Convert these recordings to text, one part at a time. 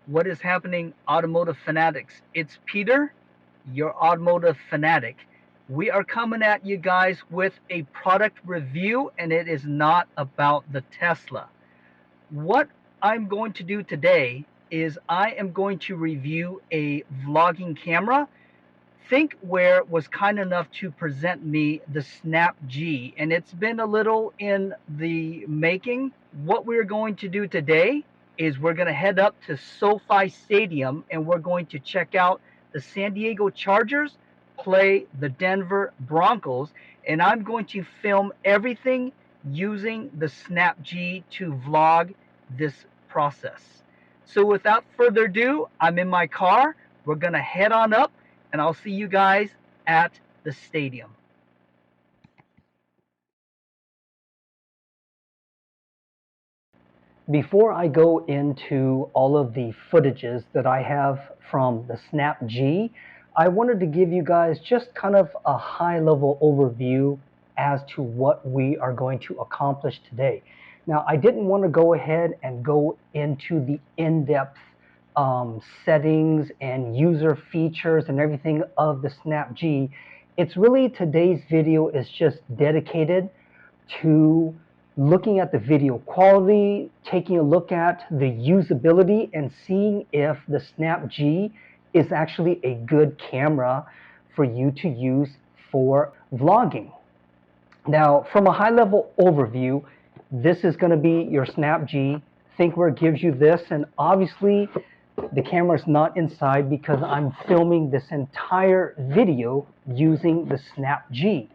What is happening, automotive fanatics? It's Peter, your automotive fanatic. We are coming at you guys with a product review, and it is not about the Tesla. What I'm going to do today is I am going to review a vlogging camera. Thinkware was kind enough to present me the Snap G, and it's been a little in the making. What we're going to do today is we're going to head up to SoFi Stadium, and we're going to check out the San Diego Chargers play the Denver Broncos, and I'm going to film everything using the Snap G to vlog this process. So without further ado, I'm in my car. We're going to head on up, and I'll see you guys at the stadium. Before I go into all of the footages that I have from the Snap G, I wanted to give you guys just kind of a high-level overview as to what we are going to accomplish today. Now, I didn't want to go ahead and go into the in-depth settings and user features and everything of the Snap G. It's really, today's video is just dedicated to looking at the video quality, taking a look at the usability, and seeing if the Snap G is actually a good camera for you to use for vlogging. Now, from a high-level overview, this is going to be your Snap G. Thinkware gives you this, and obviously the camera is not inside because I'm filming this entire video using the Snap G.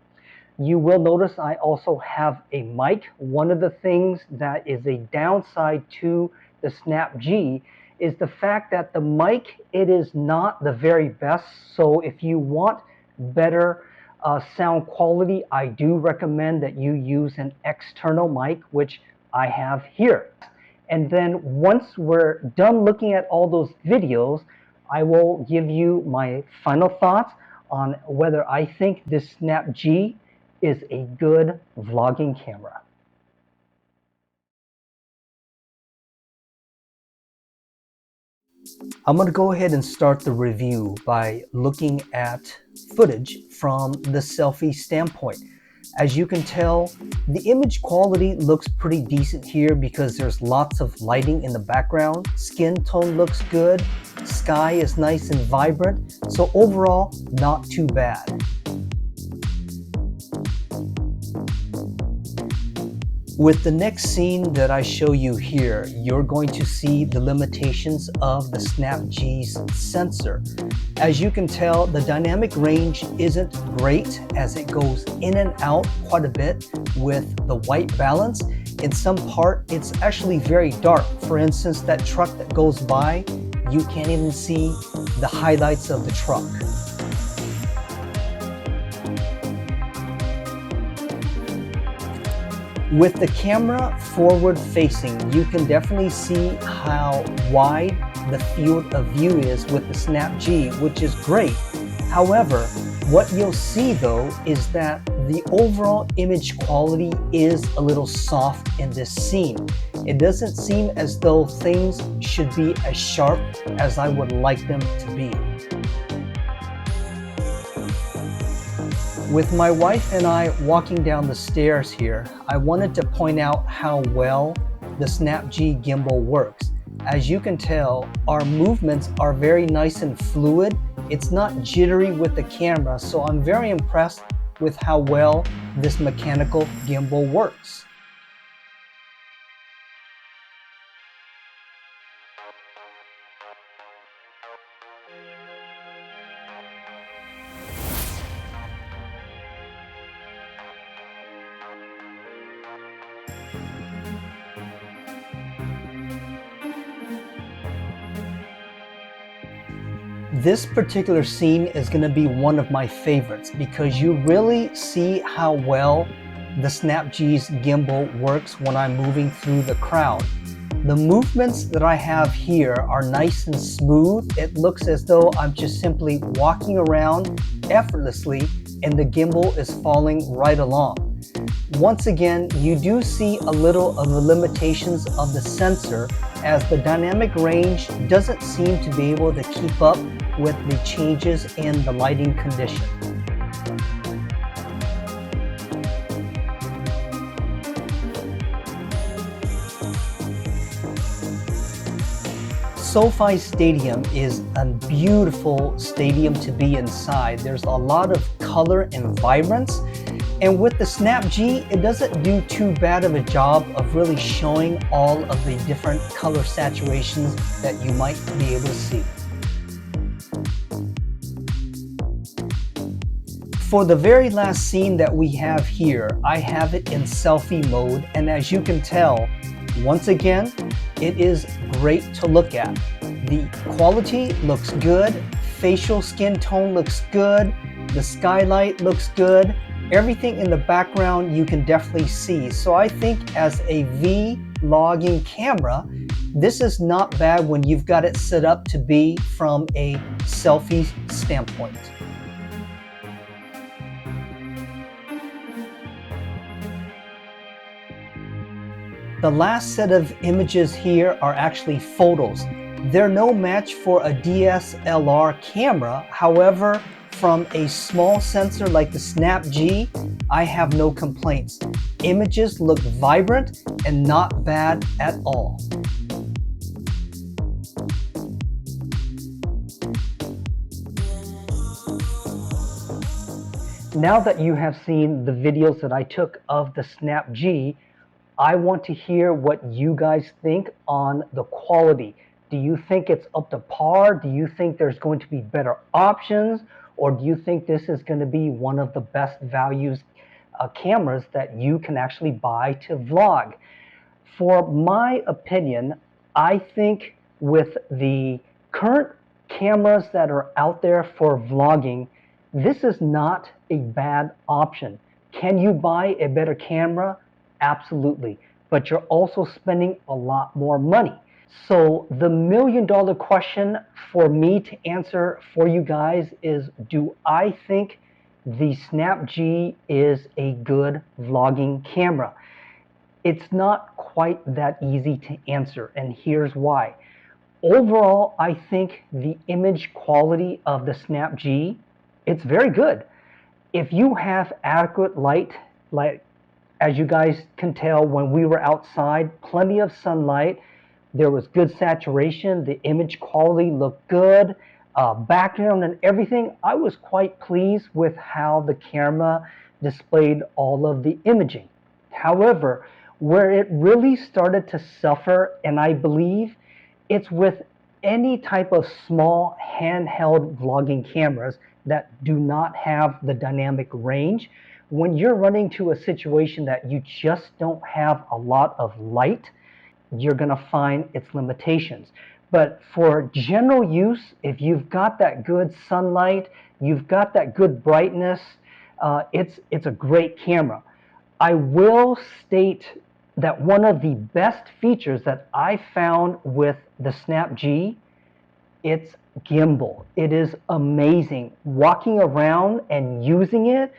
You will notice I also have a mic. One of the things that is a downside to the Snap G is the fact that the mic, it is not the very best. So if you want better sound quality, I do recommend that you use an external mic, which I have here. And then once we're done looking at all those videos, I will give you my final thoughts on whether I think this Snap G is a good vlogging camera. I'm going to go ahead and start the review by looking at footage from the selfie standpoint. As you can tell, the image quality looks pretty decent here because there's lots of lighting in the background. Skin tone looks good. Sky is nice and vibrant. So overall, not too bad. With the next scene that I show you here, you're going to see the limitations of the Snap G's sensor. As you can tell, the dynamic range isn't great as it goes in and out quite a bit with the white balance. In some part, it's actually very dark. For instance, that truck that goes by, you can't even see the highlights of the truck. With the camera forward facing, you can definitely see how wide the field of view is with the Snap G, which is great. However, what you'll see though is that the overall image quality is a little soft in this scene. It doesn't seem as though things should be as sharp as I would like them to be. With my wife and I walking down the stairs here, I wanted to point out how well the Snap G gimbal works. As you can tell, our movements are very nice and fluid. It's not jittery with the camera, so I'm very impressed with how well this mechanical gimbal works. This particular scene is going to be one of my favorites because you really see how well the Snap G's gimbal works when I'm moving through the crowd. The movements that I have here are nice and smooth. It looks as though I'm just simply walking around effortlessly and the gimbal is falling right along. Once again, you do see a little of the limitations of the sensor as the dynamic range doesn't seem to be able to keep up with the changes in the lighting condition. SoFi Stadium is a beautiful stadium to be inside. There's a lot of color and vibrance. And with the Snap G, it doesn't do too bad of a job of really showing all of the different color saturations that you might be able to see. For the very last scene that we have here, I have it in selfie mode, and as you can tell, once again, it is great to look at. The quality looks good, facial skin tone looks good, the skylight looks good, everything in the background you can definitely see. So I think as a vlogging camera, this is not bad when you've got it set up to be from a selfie standpoint. The last set of images here are actually photos. They're no match for a DSLR camera. However, from a small sensor like the Snap G, I have no complaints. Images look vibrant and not bad at all. Now that you have seen the videos that I took of the Snap G, I want to hear what you guys think on the quality. Do you think it's up to par? Do you think there's going to be better options? Or do you think this is going to be one of the best values cameras that you can actually buy to vlog? For my opinion, I think with the current cameras that are out there for vlogging, this is not a bad option. Can you buy a better camera? Absolutely. But you're also spending a lot more money. So the million-dollar question for me to answer for you guys is, do I think the Snap G is a good vlogging camera? It's not quite that easy to answer, and here's why. Overall, I think the image quality of the Snap G, it's very good. If you have adequate light, like as you guys can tell when we were outside, plenty of sunlight, there was good saturation, the image quality looked good, background and everything. I was quite pleased with how the camera displayed all of the imaging. However, where it really started to suffer, and I believe it's with any type of small handheld vlogging cameras that do not have the dynamic range, when you're running to a situation that you just don't have a lot of light, you're going to find its limitations. But for general use, if you've got that good sunlight, you've got that good brightness, it's a great camera. I will state that one of the best features that I found with the Snap G, it's gimbal. It is amazing. Walking around and using it,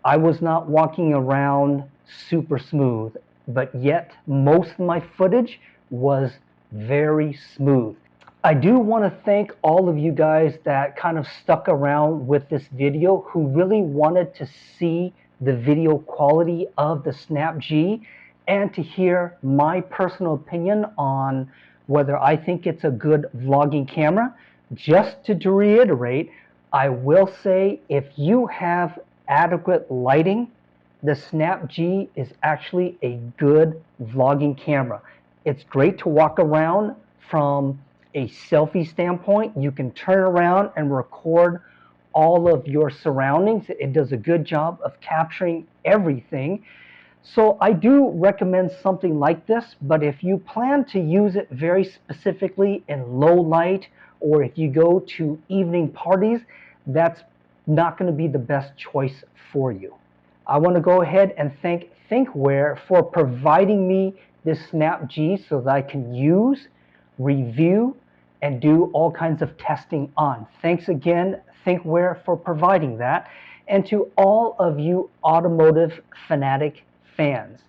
I was not walking around super smooth, but yet most of my footage was very smooth. I do want to thank all of you guys that kind of stuck around with this video, who really wanted to see the video quality of the Snap G and to hear my personal opinion on whether I think it's a good vlogging camera. Just to reiterate, I will say if you have adequate lighting, the Snap G is actually a good vlogging camera. It's great to walk around from a selfie standpoint. You can turn around and record all of your surroundings. It does a good job of capturing everything. So I do recommend something like this, but if you plan to use it very specifically in low light, or if you go to evening parties, that's not going to be the best choice for you. I want to go ahead and thank Thinkware for providing me this Snap G so that I can use, review, and do all kinds of testing on. Thanks again, Thinkware, for providing that. And to all of you automotive fanatic fans,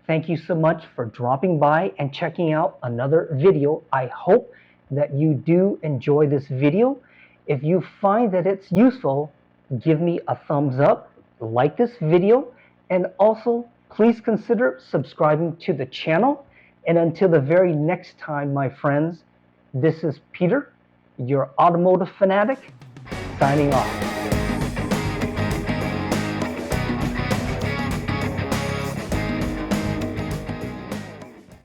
thank you so much for dropping by and checking out another video. I hope that you do enjoy this video. If you find that it's useful, give me a thumbs up, like this video, and also please consider subscribing to the channel. And until the very next time, my friends, this is Peter, your automotive fanatic, signing off.